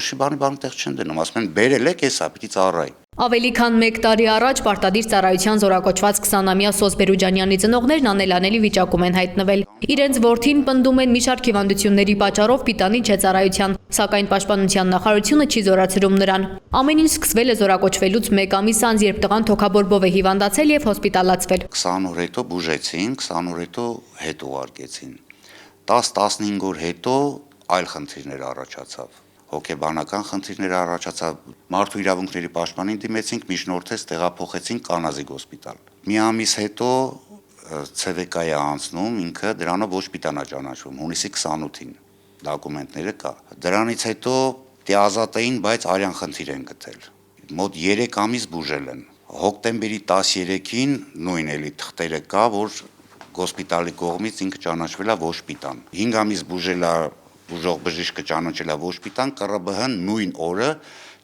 Ոչի բանի տեղ չեն դնում, ասում են բերել եք, էսա պիտի ծառայի։ Ավելի քան 1 տարի առաջ պարտադիր ծառայության զորակոչված 20-ամյա Սոս Բերուջանյանի ծնողներն անելանելի վիճակում են հայտնվել։ Իրենց որդին պնդում են մի շարք հիվանդությունների պատճառով պիտանի չէ ծառայության, սակայն Պաշտպանության նախարարությունը չի զորացրում նրան։ Ամեն ինչ սկսվել է զորակոչվելուց 1 ամիս անց, երբ տղան թոքաբորբով է հիվանդացել եւ հոսպիտալացվել։ 20 օր հետո բուժեցին, 20 օր հետո հետ ուղարկեցին։ 10-15 օր հետո այլ խնդիրներ առաջացավ։ Հոգեբանական խնդիրներ առաջացավ, մարդու իրավունքների պաշտպանին դիմեցինք, միջնորդեց տեղափոխեցին Կանազի հոսպիտալ։ Մի ամիս հետո ՑՎԿ-ը անցնում, ինքը դրանով ոչ պիտանա ճանաչվում, հունիսի 28-ին դոկումենտները կա։ Դրանից հետո ազատ էին, բայց արյան խնդիր են գտել։ Մոտ 3 ամիս բուժել են։ Հոկտեմբերի 13-ին նույն էլի թղթերը կա, որ հոսպիտալի կողմից ինքը ճանաչվել է ոչ պիտան։ 5 ամիս բուժել է բուժող բժիշկը ճանաչել է ոչ պիտան, ԿՌԲՀ-ն նույն օրը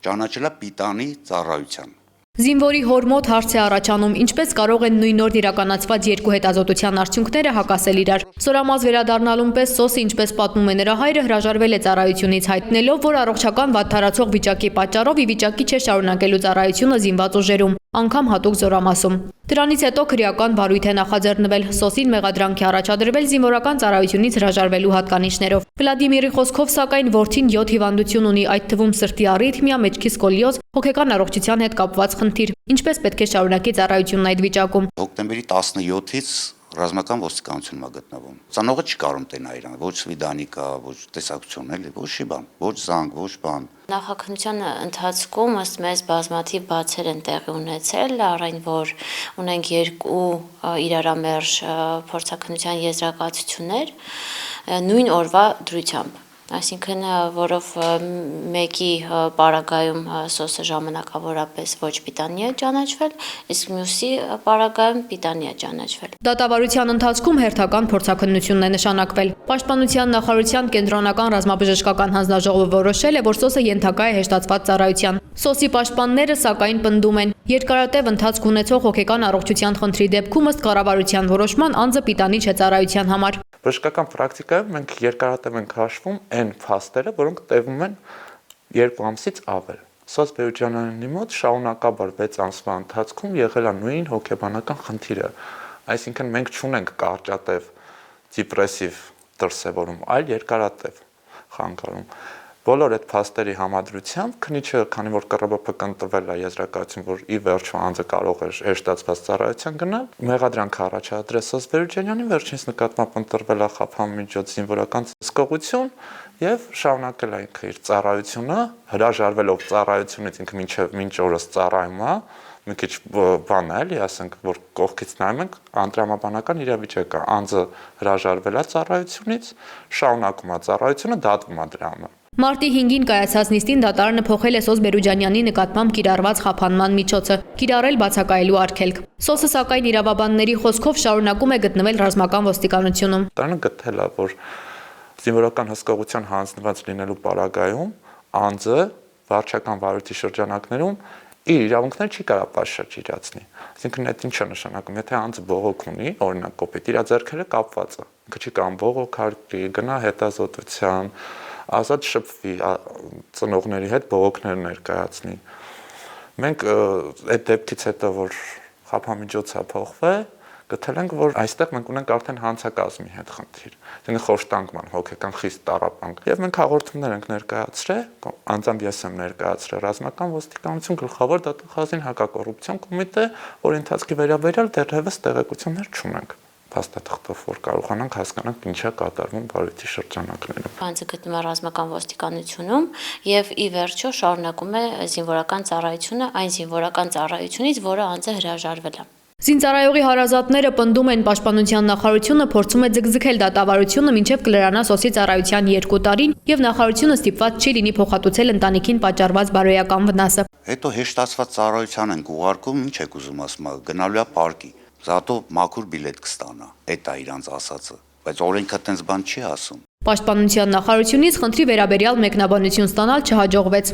ճանաչել է պիտանի ծառայության։ Զինվորի հոր մոտ հարց է առաջանում, ինչպես կարող են նույն օրն իրականացված երկու հետազոտության արդյունքները հակասել իրար։ Սորամազ վերադառնալուն պես Սոսը, ինչպես պատմում է նրա հայրը, հրաժարվել է ծառայությունից, հայտնելով, որ առողջական վատթարացող վիճակի պատճառով ի վիճակի չէ շարունակելու ծառայությունը զինված ուժերում, անգամ հատուկ զորամասում։ Դրանից հետո քրեական վարույթ է նախաձեռնվել, Սոսին մեղադրանք է առաջադրվել զինվորական ծառայությունից հրաժարվելու հատկանիշներով։ Վլադիմիրի խոսքով, սակայն, որդին 7 հիվանդություն ունի, այդ թվում սրտի առիթմիա, մեջքի սկոլիոզ, հոգեկան առողջության հետ կապված խնդիր։ Ինչպես պետք է շարունակի ծառայությունն այդ վիճակում։ Հոկտեմբերի 17-ից ռազմական ոստիկանությունում է գտնվում։ Ծանողը չի կարող տենա իրան, ոչ սվիդանիկա, ոչ տեսակցություն, էլի, ոչ բան, ոչ զանգ, ոչ բան։ Նախաքննության ընթացքում ըստ մեզ բազմաթիվ բացեր են տեղի ունեցել, առայն որ ունենք 2 իրարամերժ փորձաքննության եզրակացություններ նույն օրվա դրությամբ։ Այսինքն, որով մեկի պարագայում Սոսը ժամանակավորապես ոչ պիտանի է ճանաչվել, իսկ մյուսի պարագայում պիտանի է ճանաչվել։ Դատավարության ընթացքում հերթական փորձաքննությունն է նշանակվել։ Պաշտպանության նախարարության կենտրոնական ռազմաբժշկական հանձնաժողովը որոշել է, որ Սոսը ենթակա է հեշտացված ծառայության։ Սոսի պաշտպանները, սակայն, պնդում են, երկարատև ընթացք ունեցող հոգեկան առողջության խնդրի դեպքում ըստ կառավարության որոշման անձը պիտանի չէ ծառայության համար։ Բժշկական պրակտիկայում մենք երկարատև ենք հաշվում այն փաստերը, որոնք տևում են 2 ամսից ավել։ Սոս Բերուջանյանի մոտ շարունակաբար 6 ամսվա ընթացքում եղել է նույն հոգեբանական խնդիրը։ Այսինքն մենք չունենք կարճատև դեպրեսիվ դրսևորում, այլ երկարատև խանգարում։ Բոլոր այդ փաստերի համադրությամբ քննիչը, քանի որ ԿՌԲՓ-ն տվել է եզրակացություն, որ ի վերջո անձը կարող է հեշտացված ծառայության գնալ, մեղադրանք առաջադրել Սոս Բերուջանյանին, վերջինս նկատմամբ ընտրվել է խափանմիջոց զինվորական զսկողություն եւ շարունակել է ինքը իր ծառայությունը, հրաժարվելով ծառայությունից ինքը մինչ օրս ծառայում է, մի քիչ բան է, էլի, ասենք, որ կողքից նայում ենք, անտրամաբանական իրավիճակ է, անձը հրաժարվել է ծառայությունից, շարունակում է ծառայությունը, դատվում է դրա համար։ Մարտի 5-ին կայացած նիստին դատարանը փոխել է Սոս Բերուջանյանի նկատմամբ կիրառված խափանման միջոցը, կիրառել բացակայելու արգելք։ Սոսը, սակայն, իրավաբանների խոսքով շարունակում է գտնվել ռազմական ոստիկանությունում։ Դրանը գտել է, որ զինվորական հսկողության հանձնված լինելու պարագայում անձը վարչական վարույթի շրջանակներում իր իրավունքները չի կարող պատշաճ իրացնի։ Այսինքն այդ ինչ է նշանակում, եթե անձը բողոք ունի, օրինակ կոպիտ, իր ձեռքերը կապված է, ինքը չի կարող բողոք հարկի, գնա հետազոտության, ազատ շփվի ծնողների հետ բողոքներ ներկայացնի։ Մենք այդ դեպքից հետո, որ խափամիջոցը փոխվել, գտել ենք, որ այստեղ մենք ունենք արդեն հանցակազմի հետ խնդիր, այսինքն խոշտանգման, հոգեկան խիստ տառապանք։ Եվ մենք հաղորդումներ ենք ներկայացրել, անձամբ ես եմ ներկայացրել ռազմական ոստիկանություն, գլխավոր դատախազին հակակոռուպցիոն կոմիտե, որ ընթացքի վերաբերյալ դեռևս տեղեկություններ չունենք։ Փաստաթղթով, որ կարողանանք հասկանանք ինչ է կատարվում վարույթի շրջանակներում։ Անձը գտնվում է ռազմական ոստիկանությունում եւ ի վերջո շարունակում է զինվորական ծառայությունը այն զինվորական ծառայությունից, որը անձը հրաժարվել է։ Զինծառայողի հարազատները պնդում են, Պաշտպանության նախարարությունը փորձում է ձգձգել դատավարությունը մինչև կլրանա Սոսի ծառայության 2 տարին եւ նախարարությունը ստիպված չի լինի փոխհատուցել ընտանիքին պատճառված բարոյական վնասը։ Հետո հեշտացված ծառայության են ուղարկում, ինչ եք ուզում ասում, գնալու է պարկի։ Զատո մաքուր բիլետ կստանա։ Այդ է իրանց ասածը, բայց օրենքը տենց բան չի ասում։ Պաշտպանության նախարարությունից խնդրի վերաբերյալ մեկնաբանություն ստանալ չհաջողվեց։